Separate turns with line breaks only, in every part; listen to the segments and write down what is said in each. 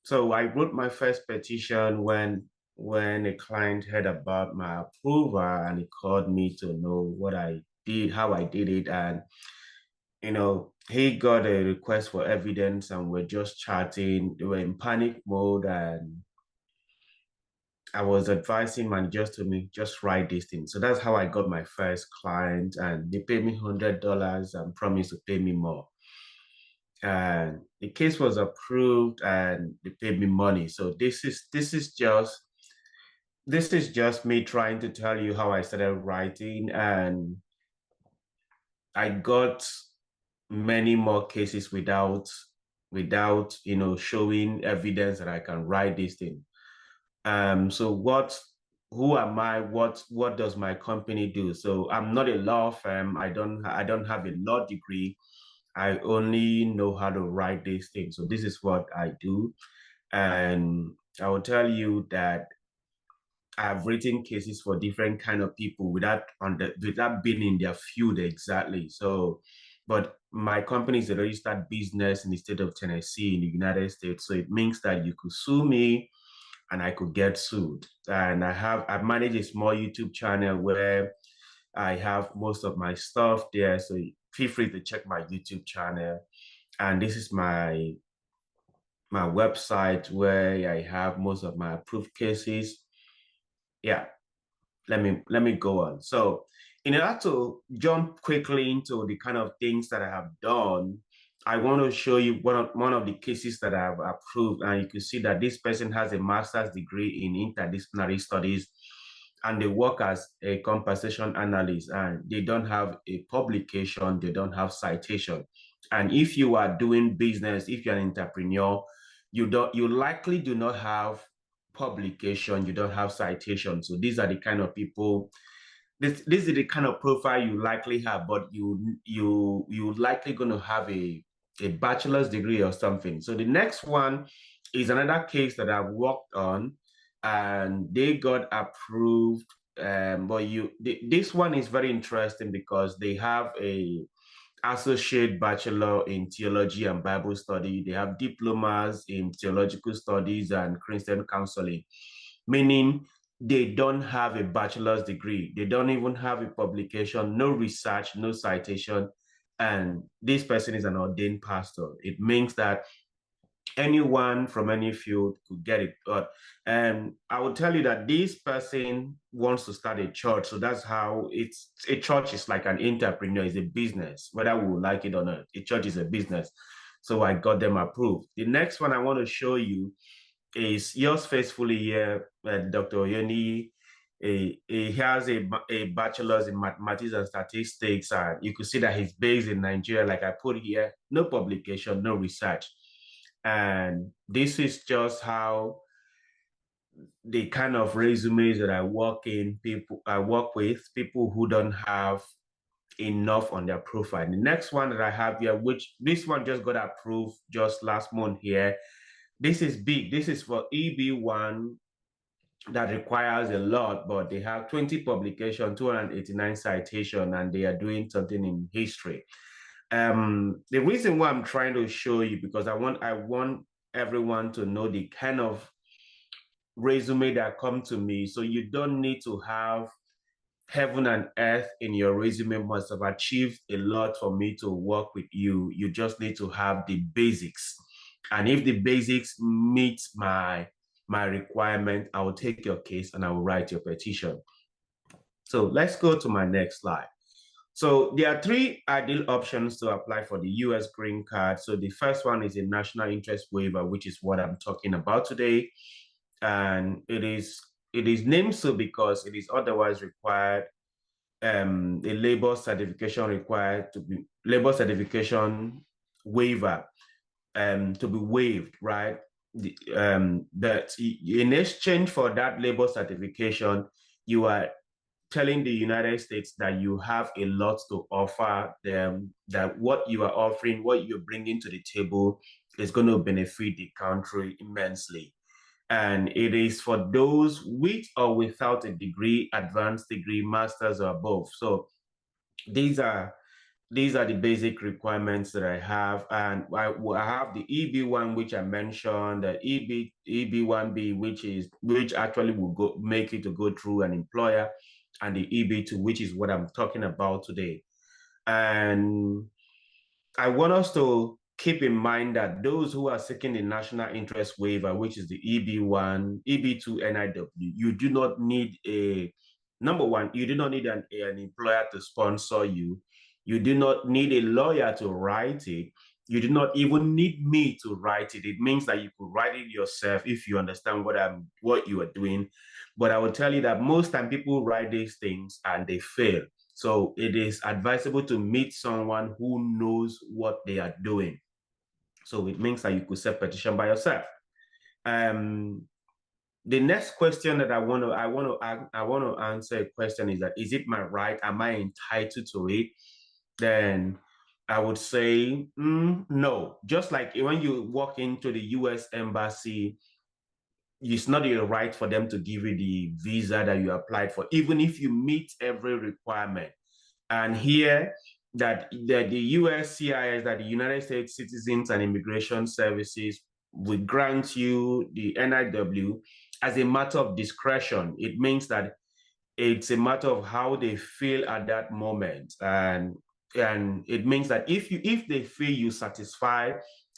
So I wrote my first petition when a client heard about my approval and he called me to know what I did, how I did it, and he got a request for evidence and we're just chatting. They were in panic mode and I was advising managers to me, just write this thing. So that's how I got my first client and they paid me $100 and promised to pay me more. And the case was approved and they paid me money. So this is just me trying to tell you how I started writing, and I got many more cases without showing evidence that I can write this thing. So who am I? What does my company do? So I'm not a law firm. I don't have a law degree. I only know how to write these things. So this is what I do. And I will tell you that I've written cases for different kind of people without being in their field exactly. So, but my company is a registered business in the state of Tennessee in the United States. So it means that you could sue me and I could get sued. And I manage a small YouTube channel where I have most of my stuff there. So feel free to check my YouTube channel. And this is my website where I have most of my approved cases. Yeah, let me go on. So in order to jump quickly into the kind of things that I have done, I want to show you one of the cases that I've approved, and you can see that this person has a master's degree in interdisciplinary studies, and they work as a compensation analyst, and they don't have a publication, they don't have citation. And if you are doing business, if you're an entrepreneur, you likely do not have publication, you don't have citation. So these are the kind of people, this is the kind of profile you likely have, but you likely going to have a bachelor's degree or something. So the next one is another case that I've worked on and they got approved. This one is very interesting because they have a associate bachelor in theology and Bible study. They have diplomas in theological studies and Christian counseling, meaning they don't have a bachelor's degree. They don't even have a publication, no research, no citation. And this person is an ordained pastor. It means that anyone from any field could get it. But I will tell you that this person wants to start a church. So that's how a church is like an entrepreneur, is a business, whether we like it or not. A church is a business. So I got them approved. The next one I want to show you is yours faithfully here, Dr. Oyeni. He has a bachelor's in mathematics and statistics. And you could see that he's based in Nigeria, like I put here, no publication, no research. And this is just how the kind of resumes that I work with, people who don't have enough on their profile. The next one that I have here, which this one just got approved just last month here. This is big. This is for EB1 that requires a lot, but they have 20 publications, 289 citation, and they are doing something in history. The reason why I'm trying to show you, because I want everyone to know the kind of resume that come to me. So you don't need to have heaven and earth in your resume, must have achieved a lot for me to work with you. You just need to have the basics. And if the basics meet my requirement, I will take your case and I will write your petition. So let's go to my next slide. So there are three ideal options to apply for the US green card. So the first one is a national interest waiver, which is what I'm talking about today. And it is named so because it is otherwise required, a labor certification required to be labor certification waiver to be waived, right? That in exchange for that labor certification, you are telling the United States that you have a lot to offer them, that what you are offering, what you're bringing to the table is going to benefit the country immensely. And it is for those with or without a degree, advanced degree, master's or above. So these are these are the basic requirements that I have. And I have the EB1, which I mentioned, the EB1B, which actually will make it to go through an employer, and the EB2, which is what I'm talking about today. And I want us to keep in mind that those who are seeking the national interest waiver, which is the EB1, EB2 NIW, you do not need number one, you do not need an employer to sponsor you. You do not need a lawyer to write it. You do not even need me to write it. It means that you could write it yourself if you understand what you are doing. But I will tell you that most time people write these things and they fail. So it is advisable to meet someone who knows what they are doing. So it means that you could self-petition by yourself. The next question that I want to answer a question is that, is it my right? Am I entitled to it? Then I would say no. Just like when you walk into the US Embassy, it's not your right for them to give you the visa that you applied for, even if you meet every requirement. And here, that the USCIS, that the United States Citizens and Immigration Services, will grant you the NIW as a matter of discretion. It means that it's a matter of how they feel at that moment. And it means that if they feel you satisfy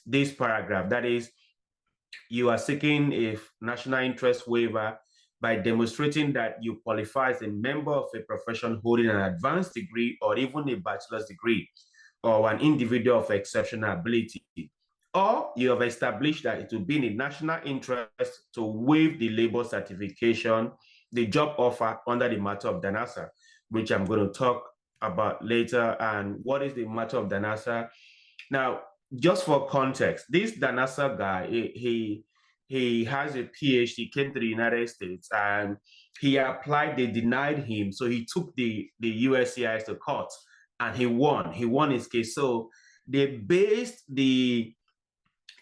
this paragraph, that is, you are seeking a national interest waiver by demonstrating that you qualify as a member of a profession holding an advanced degree or even a bachelor's degree, or an individual of exceptional ability, or you have established that it will be in the national interest to waive the labor certification, the job offer under the matter of Dhanasar, which I'm going to talk about later. And what is the matter of Dhanasar? Now, just for context, this Dhanasar guy, he has a PhD, came to the United States, and he applied, they denied him. So he took the USCIS to court and he won. He won his case. So they based the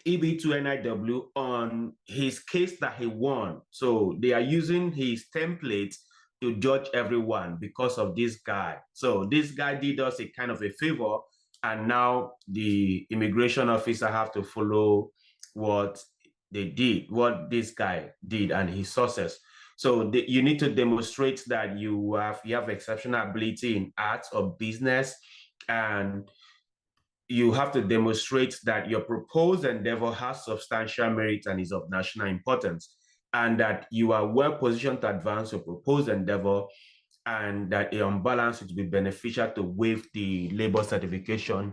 EB2 NIW on his case that he won. So they are using his template to judge everyone because of this guy. So this guy did us a kind of a favor, and now the immigration officer have to follow what they did, what this guy did and his sources. So you need to demonstrate that you have exceptional ability in arts or business, and you have to demonstrate that your proposed endeavor has substantial merit and is of national importance, and that you are well positioned to advance your proposed endeavor, and that on balance it will be beneficial to waive the labor certification.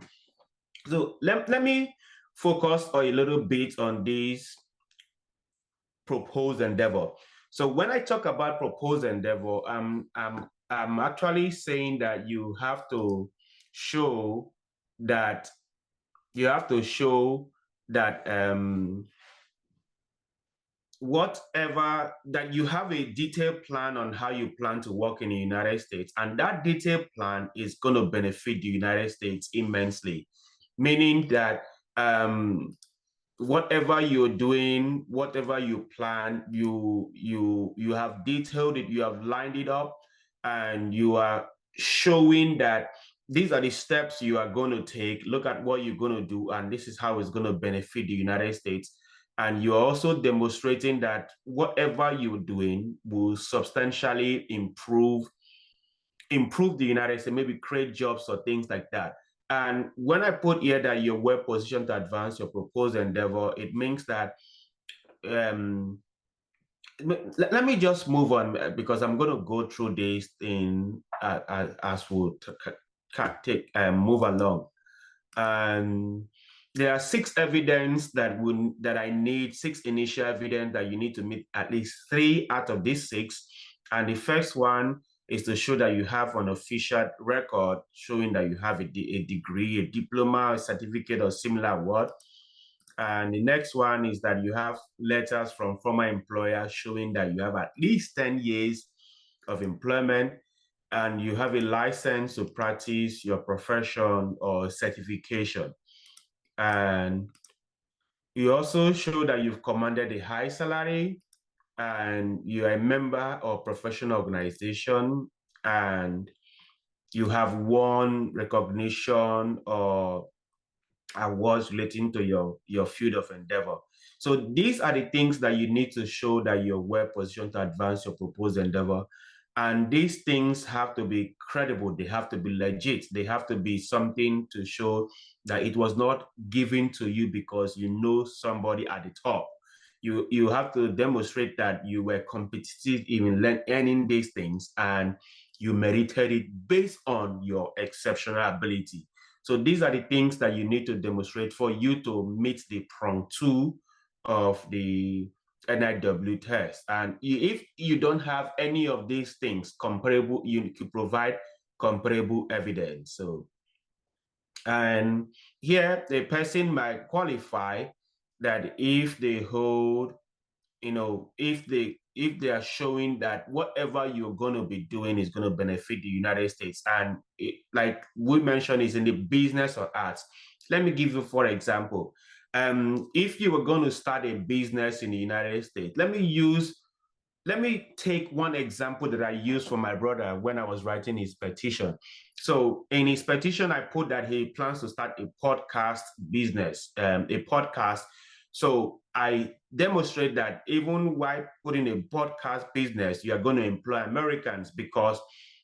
So let me focus a little bit on this proposed endeavor. So when I talk about proposed endeavor, I'm actually saying that you have to show that whatever, that you have a detailed plan on how you plan to work in the United States, and that detailed plan is going to benefit the United States immensely, meaning that whatever you're doing, whatever you plan, you have detailed it, you have lined it up, and you are showing that these are the steps you are going to take. Look at what you're going to do, and this is how it's going to benefit the United States. And you're also demonstrating that whatever you're doing will substantially improve the United States, maybe create jobs or things like that. And when I put here that you're well positioned to advance your proposed endeavor, it means that let me just move on, because I'm going to go through this in as we'll move along. And there are 6 evidence that I need, 6 initial evidence that you need to meet at least 3 out of these 6. And the first one is to show that you have an official record showing that you have a degree, a diploma, a certificate, or similar award. And the next one is that you have letters from former employers showing that you have at least 10 years of employment, and you have a license to practice your profession or certification. And you also show that you've commanded a high salary, and you're a member of professional organization, and you have won recognition or awards relating to your field of endeavor. So these are the things that you need to show that you're well positioned to advance your proposed endeavor. And these things have to be credible. They have to be legit. They have to be something to show that it was not given to you because you know somebody at the top. You have to demonstrate that you were competitive in learning these things and you merited it based on your exceptional ability. So these are the things that you need to demonstrate for you to meet the prong 2 of the NIW test. And if you don't have any of these things comparable, you can provide comparable evidence. So, and here the person might qualify that if they hold, if they are showing that whatever you're going to be doing is going to benefit the United States, and like we mentioned, is in the business or arts. Let me give you, for example, if you were going to start a business in the United States, let me take one example that I used for my brother when I was writing his petition. So in his petition, I put that he plans to start a podcast business, a podcast. So I demonstrate that even while putting a podcast business, you are going to employ Americans because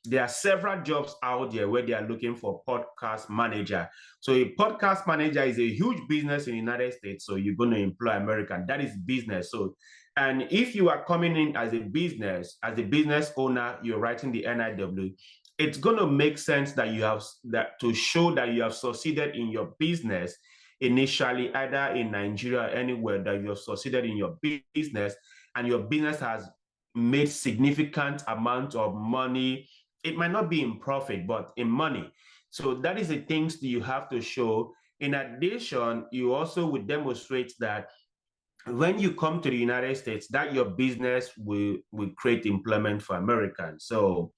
there are several jobs out there where they are looking for podcast manager. So a podcast manager is a huge business in the United States. So you're going to employ American. That is business. So, and if you are coming in as a business owner, you're writing the NIW, it's going to make sense that you have that to show that you have succeeded in your business initially, either in Nigeria or anywhere, that you have succeeded in your business and your business has made significant amount of money. It might not be in profit, but in money. So that is the things that you have to show. In addition, you also would demonstrate that when you come to the United States, that your business will create employment for Americans. So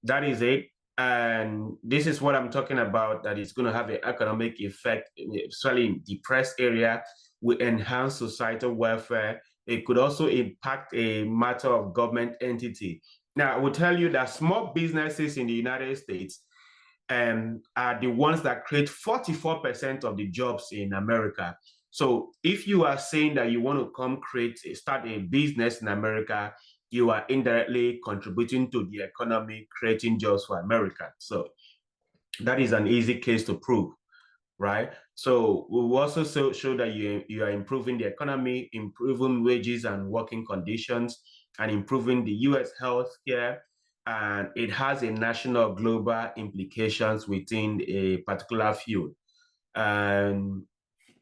that is it. And this is what I'm talking about, that it's going to have an economic effect, especially in depressed area, will enhance societal welfare. It could also impact a matter of government entity. Now, I will tell you that small businesses in the United States are the ones that create 44% of the jobs in America. So if you are saying that you want to start a business in America, you are indirectly contributing to the economy, creating jobs for America. So that is an easy case to prove, right? So we will also show that you are improving the economy, improving wages and working conditions, and improving the U.S. healthcare. And it has a national global implications within a particular field. And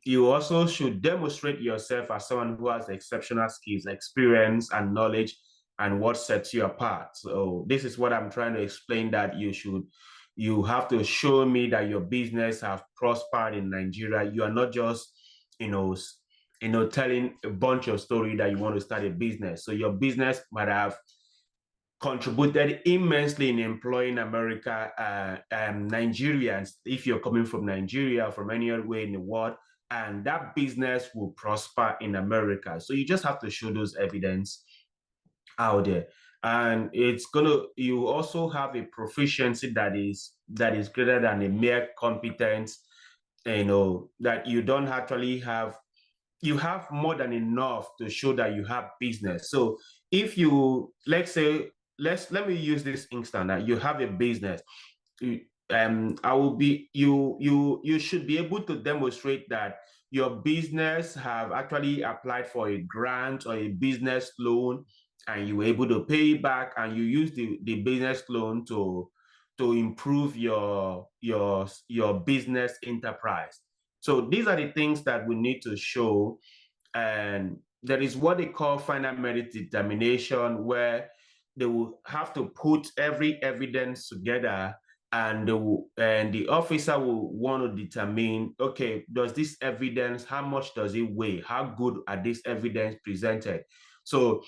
you also should demonstrate yourself as someone who has exceptional skills, experience, and knowledge, and what sets you apart. So this is what I'm trying to explain, that you have to show me that your business have prospered in Nigeria. You are not just, telling a bunch of story that you want to start a business. So your business might have contributed immensely in employing Nigerians, if you're coming from Nigeria, from anywhere in the world, and that business will prosper in America. So you just have to show those evidence out there. And you also have a proficiency that is greater than a mere competence, that you don't actually have, you have more than enough to show that you have business. So if you, let's say, let me use this instance that you have a business. You should be able to demonstrate that your business have actually applied for a grant or a business loan, and you were able to pay it back, and you use the business loan to improve your business enterprise. So these are the things that we need to show. And there is what they call final merit determination, where they will have to put every evidence together, and the officer will want to determine, okay, does this evidence, how much does it weigh? How good are this evidence presented? So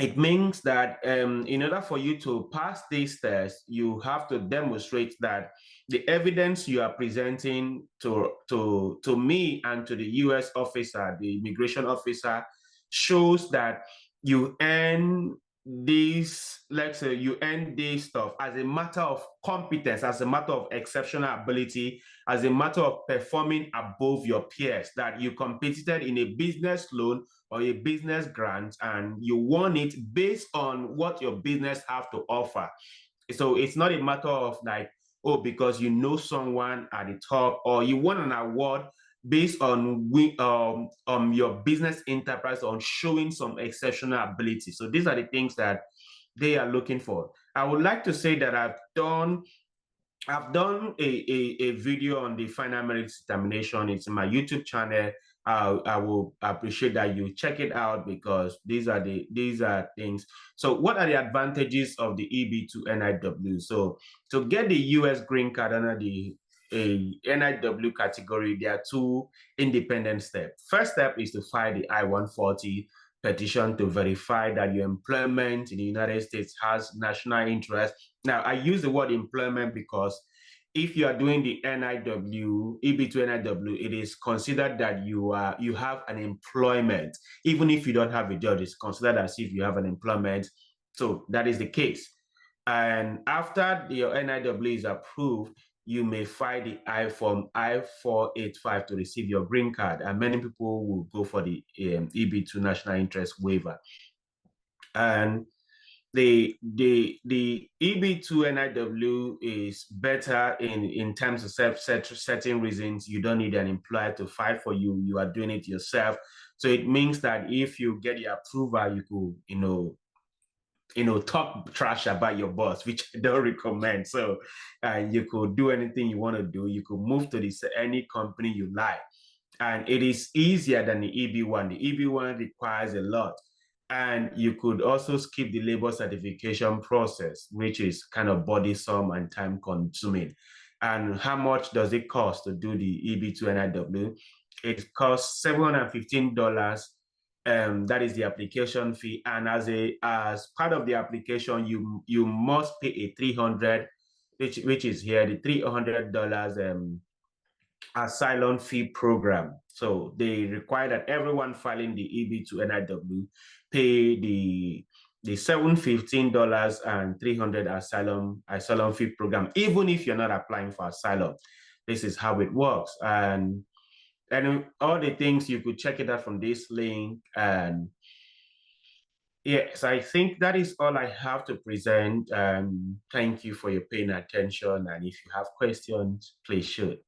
it means that in order for you to pass this test, you have to demonstrate that the evidence you are presenting to me and to the U.S. officer, the immigration officer, shows that you earn these, let's say you earn this stuff as a matter of competence, as a matter of exceptional ability, as a matter of performing above your peers, that you competed in a business loan or a business grant and you won it based on what your business have to offer. So it's not a matter of like, oh, because you know someone at the top or you won an award based on your business enterprise on showing some exceptional ability. So these are the things that they are looking for. I would like to say that I've done a video on the final merit determination. It's in my YouTube channel. I will appreciate that you check it out because these are things. So what are the advantages of the EB2 NIW? So to get the US green card under the NIW category, there are two independent steps. First step is to file the I-140 petition to verify that your employment in the United States has national interest. Now, I use the word employment because if you are doing the NIW, EB2 NIW, it is considered that you have an employment. Even if you don't have a job, it's considered as if you have an employment. So that is the case. And after your NIW is approved, you may file the I-form I-485 to receive your green card. And many people will go for the EB2 national interest waiver. And the EB2 NIW is better in terms of certain reasons. You don't need an employer to file for you. You are doing it yourself. So it means that if you get the approval, you could, talk trash about your boss, which I don't recommend. So you could do anything you want to do. You could move to any company you like. And it is easier than the EB1. The EB1 requires a lot. And you could also skip the labor certification process, which is kind of burdensome and time consuming. And how much does it cost to do the EB2 NIW? It costs $715. That is the application fee. And as part of the application, you must pay a $300, which is here, the $300 asylum fee program. So they require that everyone filing the EB2 NIW pay the $715 and $300 asylum fee program, even if you're not applying for asylum. This is how it works. And all the things, you could check it out from this link. And yes, I think that is all I have to present. Thank you for your paying attention. And if you have questions, please shoot.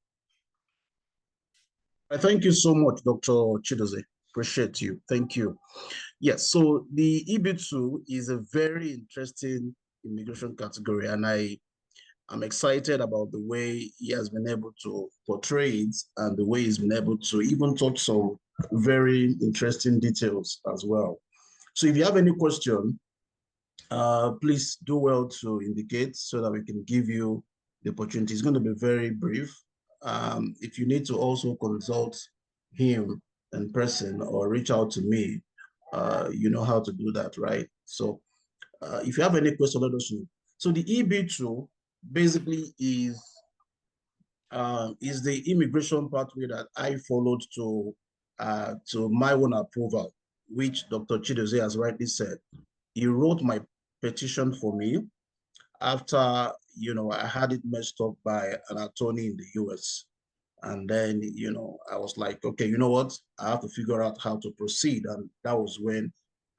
Thank you so much, Dr. Chidozie. Appreciate you. Thank you. Yes, so the EB2 is a very interesting immigration category, and I'm excited about the way he has been able to portray it and the way he's been able to even touch some very interesting details as well. So if you have any question, please do well to indicate so that we can give you the opportunity. It's going to be very brief. If you need to also consult him in person or reach out to me, you know how to do that, right? So if you have any question, let us know. So the EB2 basically is the immigration pathway that I followed to my own approval, which Dr. Chidozie has rightly said. He wrote my petition for me after, I had it messed up by an attorney in the US. And then, I was like, okay, you know what? I have to figure out how to proceed. And that was when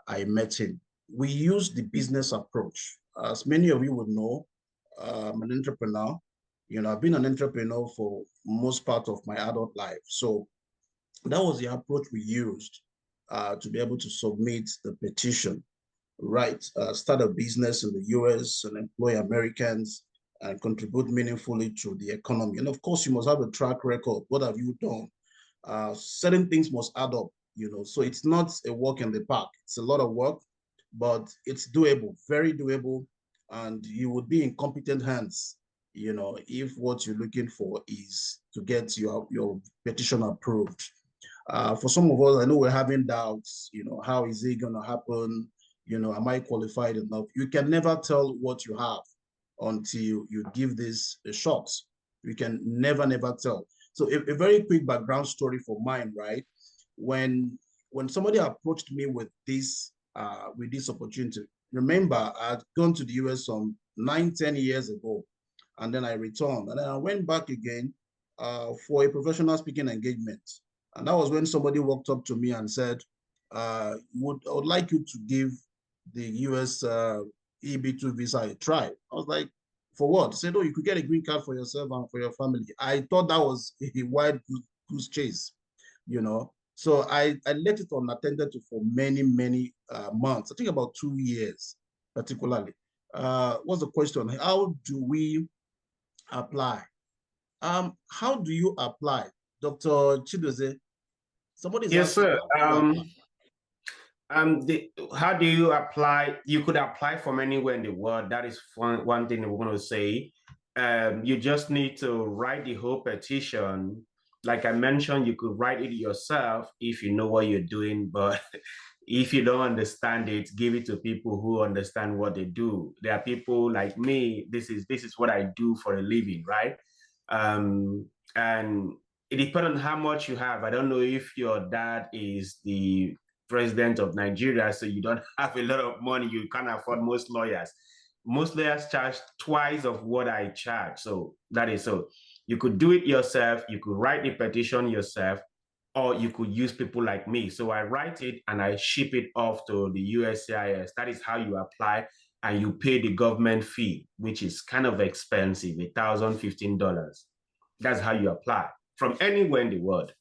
I met him. We used the business approach. As many of you would know, I'm an entrepreneur. I've been an entrepreneur for most part of my adult life. So that was the approach we used to be able to submit the petition, right? Start a business in the US and employ Americans and contribute meaningfully to the economy. And of course, you must have a track record. What have you done? Certain things must add up, so it's not a walk in the park. It's a lot of work, but it's doable, very doable. And you would be in competent hands, if what you're looking for is to get your petition approved. For some of us, I know we're having doubts, how is it going to happen? Am I qualified enough? You can never tell what you have until you give this a shot. You can never tell. So a very quick background story for mine, right? When somebody approached me with this opportunity, remember I had gone to the US some 9, 10 years ago, and then I returned, and then I went back again for a professional speaking engagement. And that was when somebody walked up to me and said, I would like you to give the US EB2 visa a try. I was like, for what? He said, oh, you could get a green card for yourself and for your family. I thought that was a wild goose chase, you know. So I let it unattended to for many, many months. I think about 2 years, particularly. What's the question? How do we apply? How do you apply? Dr. Chidozie, somebody's
Yes,
asking,
sir.
how do you apply?
How do you apply? You could apply from anywhere in the world. That is one thing we're going to say. You just need to write the whole petition. Like I mentioned, you could write it yourself if you know what you're doing, but if you don't understand it, give it to people who understand what they do. There are people like me. This is what I do for a living, right? And it depends on how much you have. I don't know if your dad is the president of Nigeria, so you don't have a lot of money. You can't afford most lawyers. Most lawyers charge twice of what I charge. So that is so. You could do it yourself. You could write the petition yourself, or you could use people like me. So I write it and I ship it off to the USCIS. That is how you apply, and you pay the government fee, which is kind of expensive, $1,015. That's how you apply from anywhere in the world.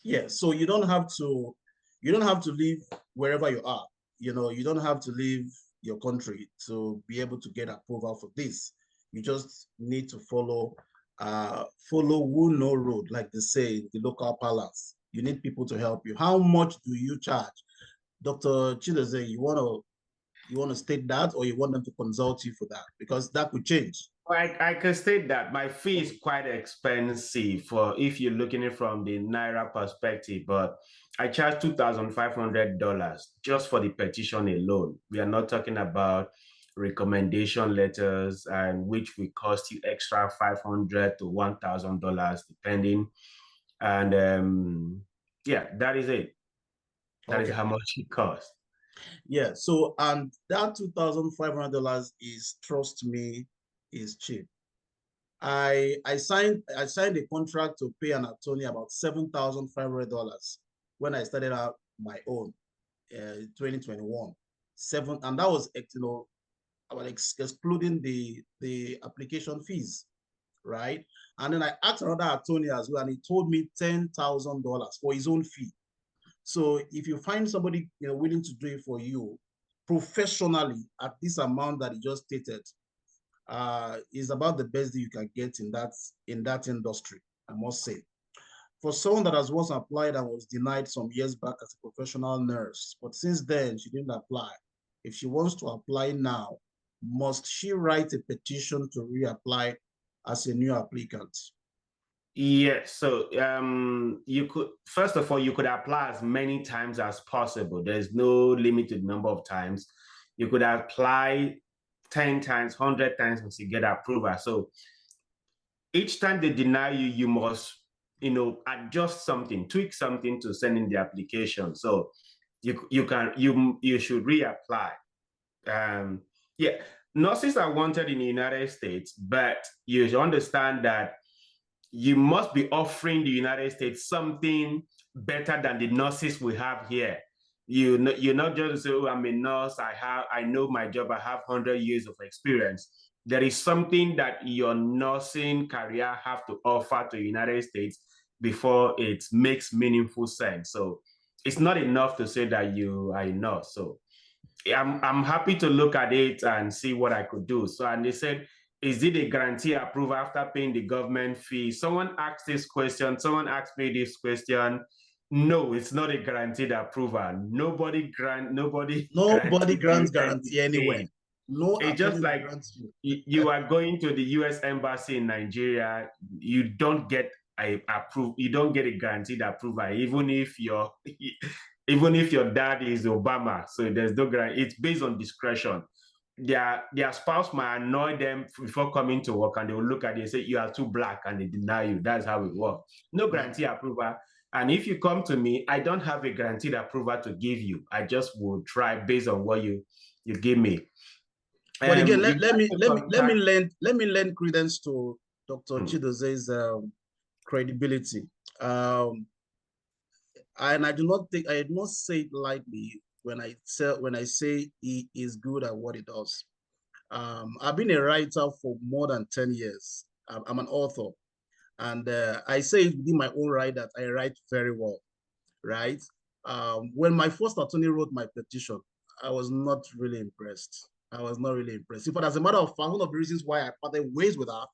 Yeah, so you don't have to live wherever you are. You know, you don't have to leave your country to be able to get approval for this. You just need to follow who know road, like they say, the local palace. You need people to help you. How much do you charge? Dr. Chidozie, you want to state that, or you want them to consult you for that? Because that could change.
I can state that my fee is quite expensive for if you're looking at it from the Naira perspective, but I charge $2,500 just for the petition alone. We are not talking about recommendation letters, and which will cost you extra $500 to $1,000 depending. And yeah, that is it. That is how much it costs.
Yeah. So, and that $2,500 is, trust me, is cheap. I signed a contract to pay an attorney about $7,500 when I started out my own 2021. And that was, you know, about excluding the application fees, right? And then I asked another attorney as well, and he told me $10,000 for his own fee. So if you find somebody, you know, willing to do it for you professionally at this amount that he just stated, is about the best that you can get in that industry, I must say. For someone that has once applied and was denied some years back as a professional nurse, but since then she didn't apply. If she wants to apply now, must she write a petition to reapply as a new applicant?
Yes, so you could, first of all, you could apply as many times as possible. There's no limited number of times. You could apply 10 times, 100 times until you get approval. So each time they deny you, you must, you know, adjust something, tweak something to send in the application. So you should reapply. Yeah, nurses are wanted in the United States, but you should understand that you must be offering the United States something better than the nurses we have here. You're not just say, oh, I'm a nurse, I know my job, I have 100 years of experience. There is something that your nursing career have to offer to the United States before it makes meaningful sense. So it's not enough to say that you are a nurse. So I'm happy to look at it and see what I could do. So, and they said, is it a guarantee approval after paying the government fee? Someone asked this question. Someone asked me this question. No, it's not a guaranteed approval. Nobody
grants guarantee anywhere. No,
it's just like you are going to the U.S. Embassy in Nigeria. You don't get you don't get a guaranteed approval, even if your dad is Obama. So there's no guarantee. It's based on discretion. Their spouse might annoy them before coming to work, and they will look at you and say, you are too black, and they deny you. That's how it works. No guarantee approval. And if you come to me, I don't have a guaranteed approval to give you. I just will try based on what you you give me.
But again,
You
let me
contact-
lend credence to Dr. Chidoze's credibility. And I do not say it lightly when I say he is good at what he does. I've been a writer for more than 10 years. I'm an author, and I say it within my own right that I write very well, right? When my first attorney wrote my petition, I was not really impressed. I was not really impressed. In fact, as a matter of fact, one of the reasons why I parted ways with her,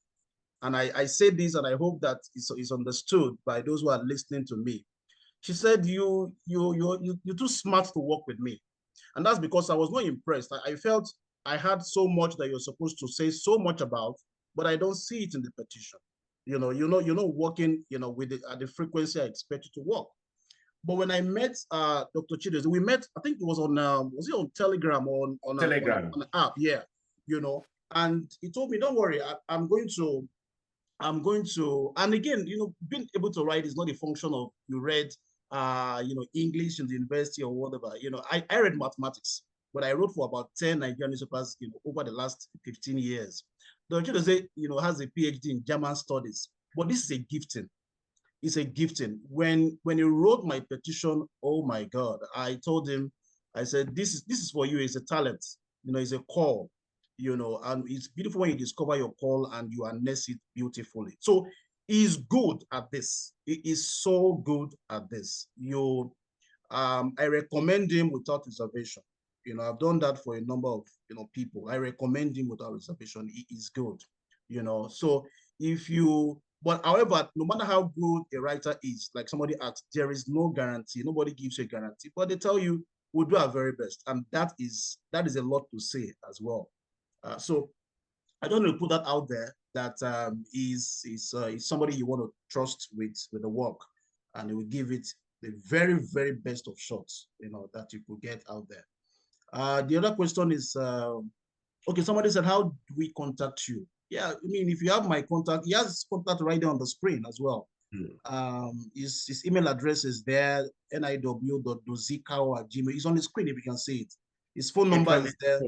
and I say this, and I hope that it's understood by those who are listening to me. She said, you're too smart to work with me. And that's because I was not impressed. I felt I had so much that you're supposed to say so much about, but I don't see it in the petition. You're not working, with at the frequency I expect you to work. But when I met Dr. Chidoze, we met, I think it was was it on Telegram or on
Telegram.
an app? Yeah, and he told me, don't worry, I'm going to, and again, being able to write is not a function of you read, English in the university or whatever. I read mathematics, but I wrote for about 10 Nigerian newspapers, over the last 15 years. Dr. Chidoze, has a PhD in German studies, but this is a gifting. It's a gifting. When he wrote my petition, oh my God, I told him, I said, this is for you. It's a talent, it's a call, and it's beautiful when you discover your call and you harness it beautifully. So he's good at this. He is so good at this. I recommend him without reservation. I've done that for a number of people. I recommend him without reservation. He is good. So if you, but however, no matter how good a writer is, like somebody asked, there is no guarantee. Nobody gives you a guarantee, but they tell you we'll do our very best, and that is a lot to say as well. So I don't want to put that out there. That is somebody you want to trust with the work, and it will give it the very, very best of shots, that you could get out there. The other question is, okay, somebody said, how do we contact you? Yeah, I mean, if you have my contact, he has contact right there on the screen as well. His email address is there, niw.dozikaho@gmail. It's on the screen if you can see it. His phone number is there.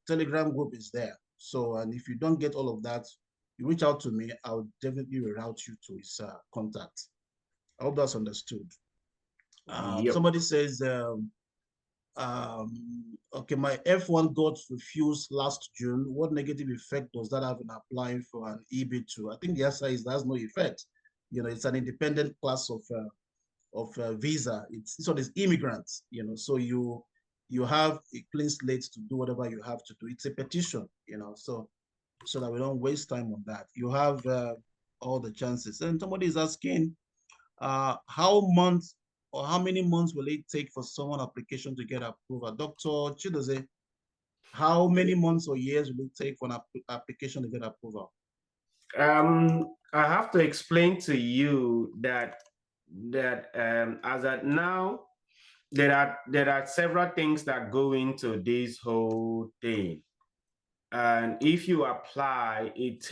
Telegram group is there. So, and if you don't get all of that, you reach out to me. I'll definitely reroute you to his contact. I hope that's understood. Yep. Somebody says, okay, my F1 got refused last June. What negative effect does that have in applying for an EB2? I think the answer is there's no effect. It's an independent class of visa. This one is immigrants. So you have a clean slate to do whatever you have to do. It's a petition. So that we don't waste time on that. You have all the chances. And somebody is asking, how many months will it take for someone application to get approval? Dr. Chidoze, how many months or years will it take for an application to get approval?
I have to explain to you that as at now, there are several things that go into this whole thing. And if you apply, it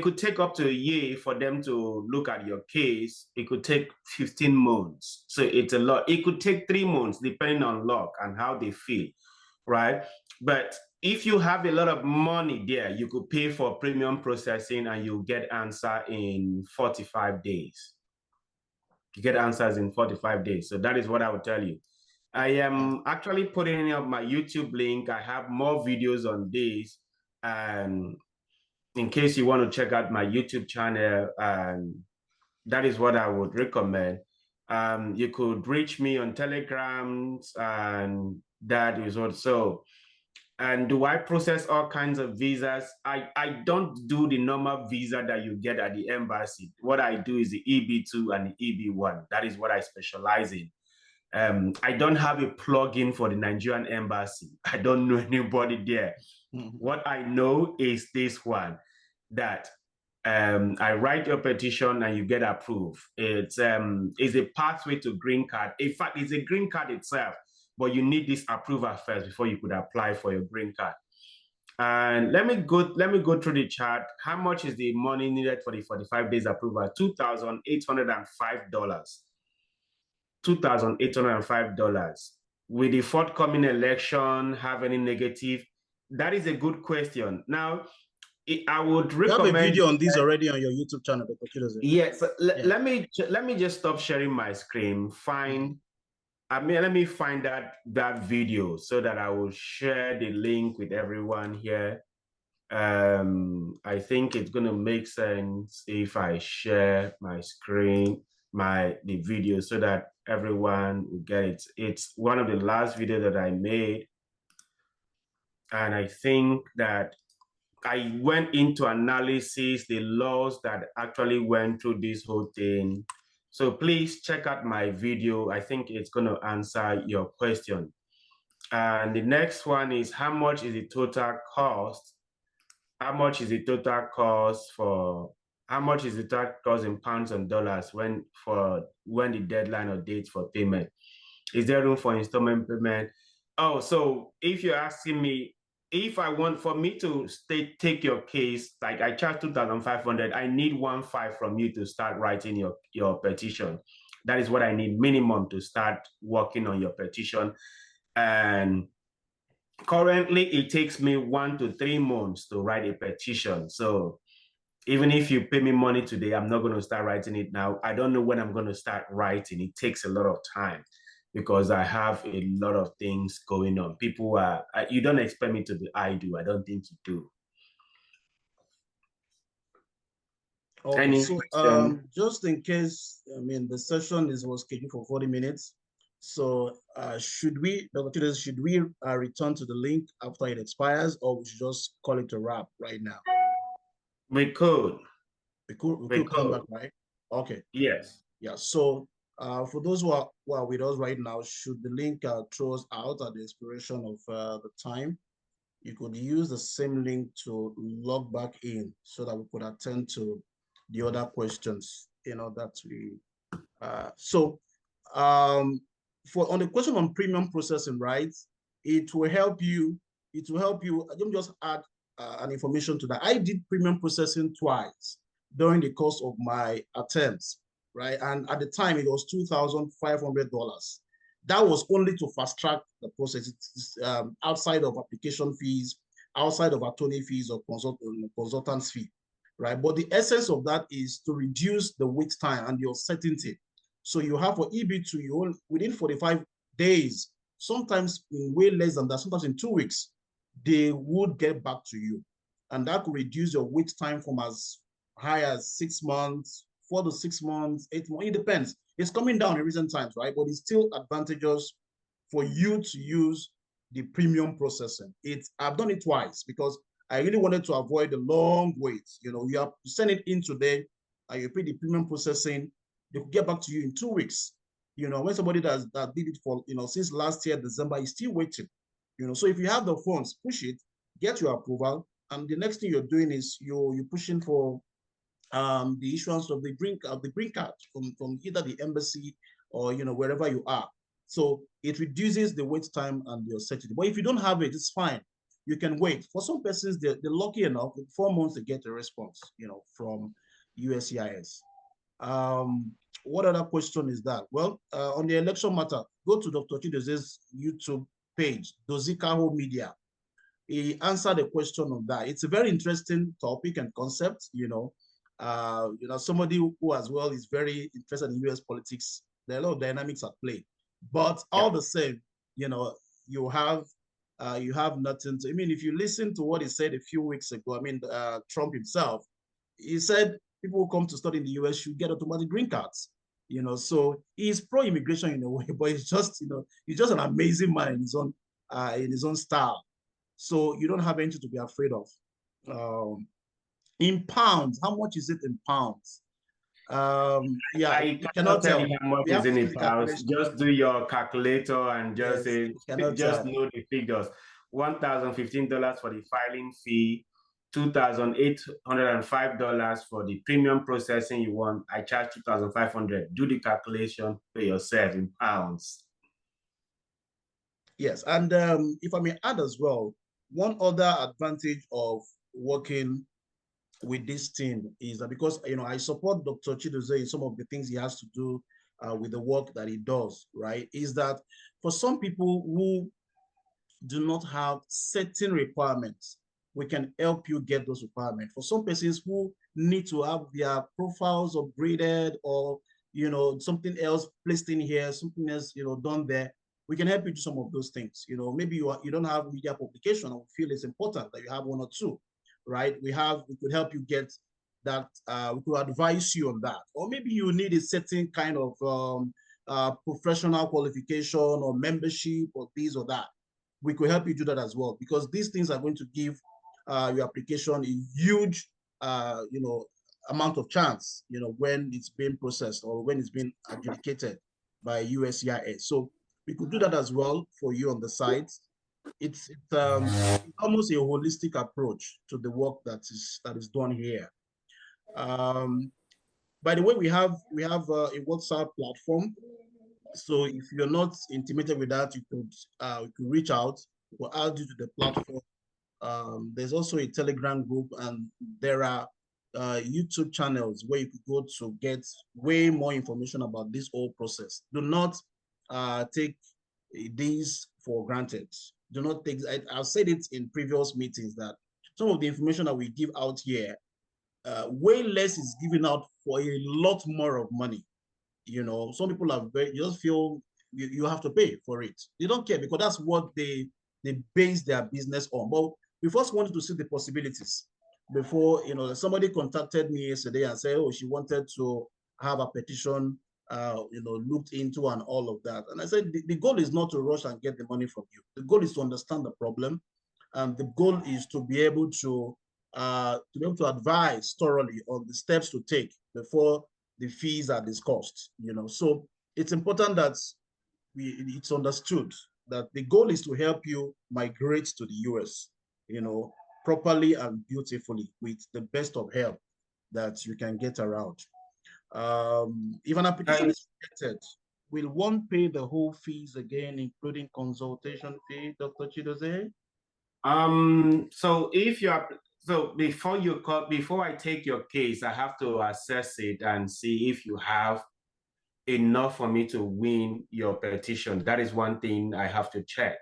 could take up to a year for them to look at your case. It could take 15 months. So it's a lot. It could take 3 months, depending on luck and how they feel, right? But if you have a lot of money there, you could pay for premium processing and you'll get answer in 45 days. You get answers in 45 days. So that is what I would tell you. I am actually putting up my YouTube link. I have more videos on this. And in case you want to check out my YouTube channel, that is what I would recommend. You could reach me on Telegram, and that is also. And do I process all kinds of visas? I don't do the normal visa that you get at the embassy. What I do is the EB2 and the EB1. That is what I specialize in. I don't have a plugin for the Nigerian embassy. I don't know anybody there. What I know is this one, that I write your petition and you get approved. It's a pathway to green card. In fact, it's a green card itself, but you need this approval first before you could apply for your green card. And let me go through the chart. How much is the money needed for the 45 days approval? $2,805. $2,805. with the forthcoming election have any negative? That is a good question. Now, I would
You have a
recommend.
video on this already on your YouTube channel, Dr. Chidozie.
Yes,
Yeah.
let me just stop sharing my screen. Let me find that video so that I will share the link with everyone here. I think it's gonna make sense if I share my screen, the video, so that everyone will get it. It's one of the last videos that I made, and I think that I went into analysis the laws that actually went through this whole thing. So please check out my video. I think it's going to answer your question. And the next one is, how much is the total cost? How much is the total cost in pounds and dollars when the deadline or date for payment? Is there room for installment payment? Oh, so if you're asking me, if I want for me to take your case, like I charge 2,500, I need 1.5 from you to start writing your petition. That is what I need minimum to start working on your petition. And currently it takes me 1 to 3 months to write a petition. So even if you pay me money today, I'm not going to start writing it now. I don't know when I'm going to start writing. It takes a lot of time because I have a lot of things going on. People you don't expect me to be idle. I don't think you do.
Okay,
Any
so
question?
just in case, I mean, the session was scheduled for 40 minutes. So should we, Dr. Chidozie, should we return to the link after it expires, or we should just call it a wrap right now?
We could.
We could come back, right? Okay.
Yes.
Yeah. So for those who are with us right now, should the link throw us out at the expiration of the time, you could use the same link to log back in so that we could attend to the other questions, that we, for on the question on premium processing, right, it will help you, let me just add an information to that. I did premium processing twice during the course of my attempts, right? And at the time it was $2,500. That was only to fast track the process. It's outside of application fees, outside of attorney fees or consultant's fee, right? But the essence of that is to reduce the wait time and your certainty. So you have for EB2, you own within 45 days, sometimes in way less than that, sometimes in 2 weeks, they would get back to you. And that could reduce your wait time from as high as 6 months, 4 to 6 months, 8 months. It depends. It's coming down in recent times, right? But it's still advantageous for you to use the premium processing. I've done it twice because I really wanted to avoid the long waits. You have to send it in today, and you pay the premium processing. They could get back to you in 2 weeks. When somebody that did it for since last year December is still waiting. So if you have the funds, push it, get your approval, and the next thing you're doing is you're pushing for the issuance of the green card from either the embassy or wherever you are. So it reduces the wait time and your certainty. But if you don't have it, it's fine. You can wait. For some persons, they're lucky enough, in 4 months to get a response, from USCIS. What other question is that? Well, on the election matter, go to Dr. Chidozie's YouTube page, Dozikaho Media. He answered a question on that. It's a very interesting topic and concept, somebody who as well is very interested in US politics. There are a lot of dynamics at play. But all the same, you have nothing to, if you listen to what he said a few weeks ago, Trump himself, he said people who come to study in the US should get automatic green cards. So he's pro-immigration in a way, but he's just an amazing man in his own style. So you don't have anything to be afraid of. In pounds, how much is it in pounds?
I cannot tell you how much is in pounds. Just do your calculator and just know the figures. $1,015 for the filing fee, $2,805 for the premium processing you want. I charge $2,500. Do the calculation for yourself in pounds.
Yes, and if I may add as well, one other advantage of working with this team is that because I support Dr. Chidozie in some of the things he has to do with the work that he does, right? Is that for some people who do not have certain requirements, we can help you get those requirements. For some persons who need to have their profiles upgraded, or something else placed in here, something else done there, we can help you do some of those things. Maybe you don't have media publication, and we feel it's important that you have one or two, right? We could help you get that. We could advise you on that. Or maybe you need a certain kind of professional qualification or membership or this or that. We could help you do that as well, because these things are going to give your application a huge amount of chance when it's being processed or when it's being adjudicated by USCIS. So we could do that as well for you on the site. It's almost a holistic approach to the work that is done here. By the way, we have a WhatsApp platform. So if you're not intimated with that, you could reach out. We'll add you to the platform. There's also a Telegram group, and there are YouTube channels where you could go to get way more information about this whole process. Do not take these for granted. Do not take, I've said it in previous meetings that some of the information that we give out here, way less is given out for a lot more of money. Some people are you just feel you have to pay for it. They don't care, because that's what they base their business on. But we first wanted to see the possibilities before, somebody contacted me yesterday and said, oh, she wanted to have a petition, looked into and all of that. And I said, the goal is not to rush and get the money from you. The goal is to understand the problem. And the goal is to be able to advise thoroughly on the steps to take before the fees are discussed. So it's important that it's understood that the goal is to help you migrate to the US, properly and beautifully, with the best of help that you can get around. If an application is rejected, will one pay the whole fees again, including consultation fee, Dr. Chidozie?
So if you are, so before I take your case, I have to assess it and see if you have enough for me to win your petition. That is one thing I have to check.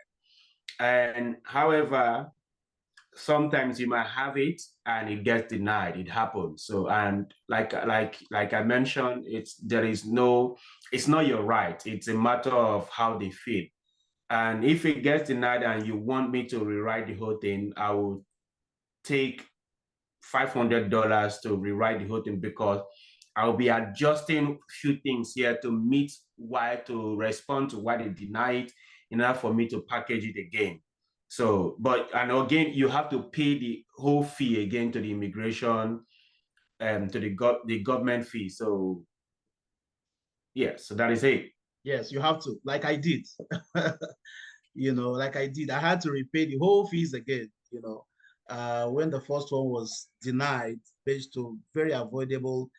And however, sometimes you might have it and it gets denied. It happens. So, and like I mentioned, it's not your right. It's a matter of how they feel. And if it gets denied and you want me to rewrite the whole thing, I will take $500 to rewrite the whole thing, because I'll be adjusting a few things here to respond to why they deny it, in order for me to package it again. So, and again, you have to pay the whole fee again to the immigration, to the government fee. So, yeah, so that is it.
Yes, you have to, like I did. Like I did. I had to repay the whole fees again, when the first one was denied based on very avoidable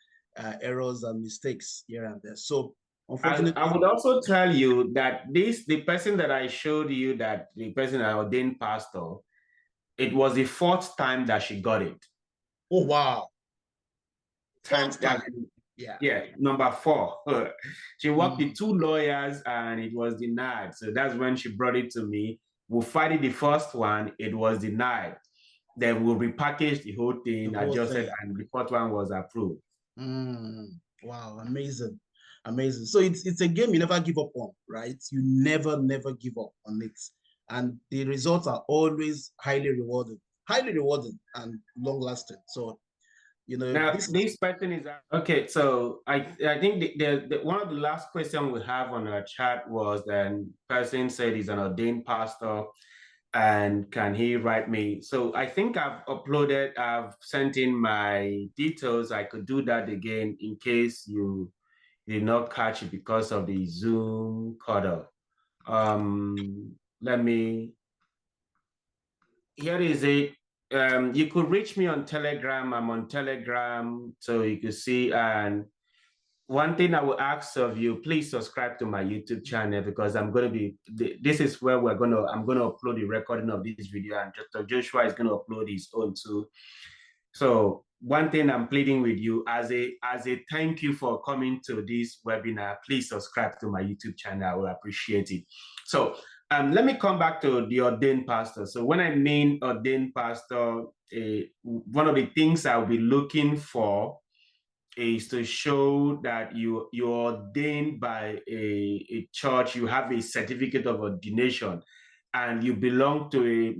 errors and mistakes here and there. So unfortunately,
I would also tell you that the person that I showed you, that the person I ordained pastor, it was the fourth time that she got it.
Oh, wow.
Yeah, number 4. She worked with 2 lawyers and it was denied. So that's when she brought it to me. We fight the first one, it was denied. Then we'll repackage the whole thing, adjusted, and the fourth one was approved.
Wow, amazing. Amazing. So it's a game you never give up on, right? You never give up on it. And the results are always highly rewarding and long lasting. So,
now this person is okay. So I think the one of the last questions we have on our chat was, the person said he's an ordained pastor and can he write me? So I think I've sent in my details. I could do that again in case you did not catch it because of the Zoom cutoff. Here is it. You could reach me on Telegram. I'm on Telegram, so you can see. And one thing I will ask of you, please subscribe to my YouTube channel, because I'm going to be, this is where I'm going to upload the recording of this video, and Dr. Joshua is going to upload his own too. So one thing I'm pleading with you as a thank you for coming to this webinar, please subscribe to my YouTube channel. I will appreciate it. So let me come back to the ordained pastor. So when I mean ordained pastor, one of the things I'll be looking for is to show that you're ordained by a church, you have a certificate of ordination, and you belong to a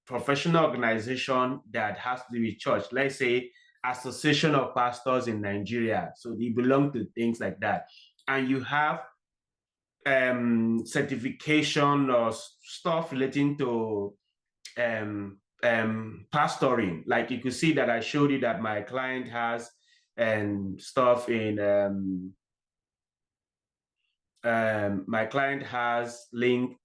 professional organization that has to do with church. Let's say Association of Pastors in Nigeria. So they belong to things like that. And you have certification or stuff relating to pastoring. Like you could see that I showed you that my client has stuff in my client has linked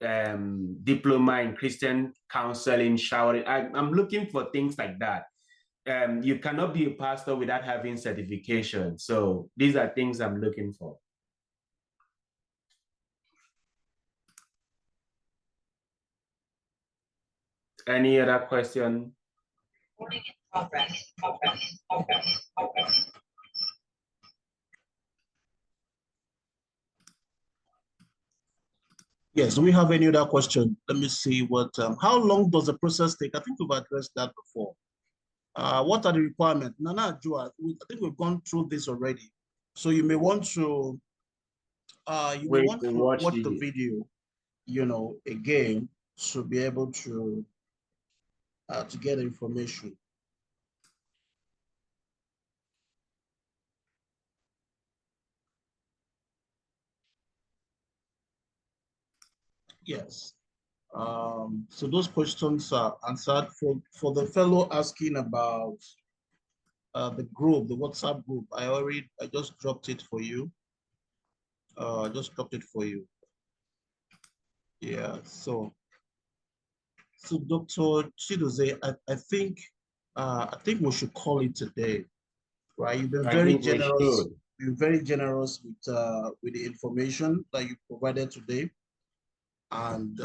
diploma in Christian counseling, showering. I'm looking for things like that. You cannot be a pastor without having certification. So these are things I'm looking for. Any other question? Progress.
Yes, do we have any other question? Let me see what, how long does the process take? I think we've addressed that before. What are the requirements? Nana, Joa, I think we've gone through this already. So you may want to, watch the video, again, to be able to get information. Yes. So those questions are answered. For the fellow asking about the group, the WhatsApp group, I just dropped it for you. I just dropped it for you. Yeah. So Dr. Chidozie, I think we should call it today, right? You've been very generous. You're very generous with the information that you provided today, and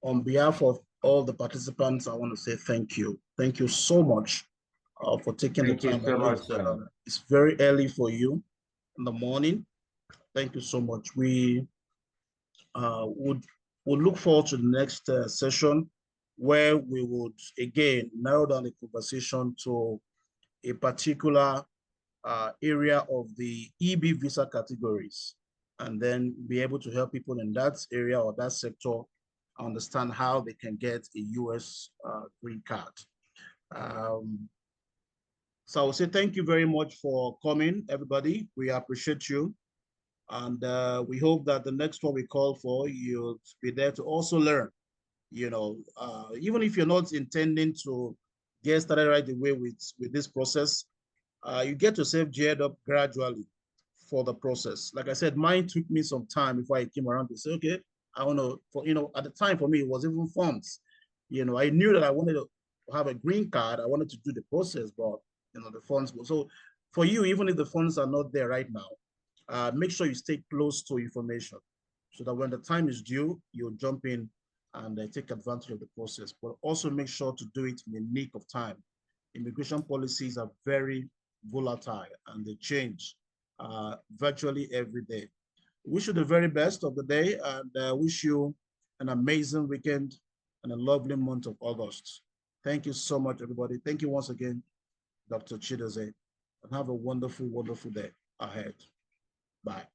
on behalf of all the participants, I want to say thank you. Thank you so much for taking the time.
Thank you so much, sir.
It's very early for you in the morning. Thank you so much. We would look forward to the next session, where we would again narrow down the conversation to a particular area of the EB visa categories, and then be able to help people in that area or that sector understand how they can get a US green card. So I will say thank you very much for coming, everybody. We appreciate you. And we hope that the next one we call for, you'll be there to also learn. Even if you're not intending to get started right away with this process, you get yourself geared up gradually for the process. Like I said, mine took me some time before I came around to say, okay, I want to, at the time for me, it was even funds. I knew that I wanted to have a green card. I wanted to do the process, but, the funds. So for you, even if the funds are not there right now, make sure you stay close to information so that when the time is due, you'll jump in and take advantage of the process. But also make sure to do it in the nick of time. Immigration policies are very volatile and they change virtually every day. Wish you the very best of the day, and wish you an amazing weekend and a lovely month of August. Thank you so much, everybody. Thank you once again, Dr. Chidozie, and have a wonderful, wonderful day ahead. Bye.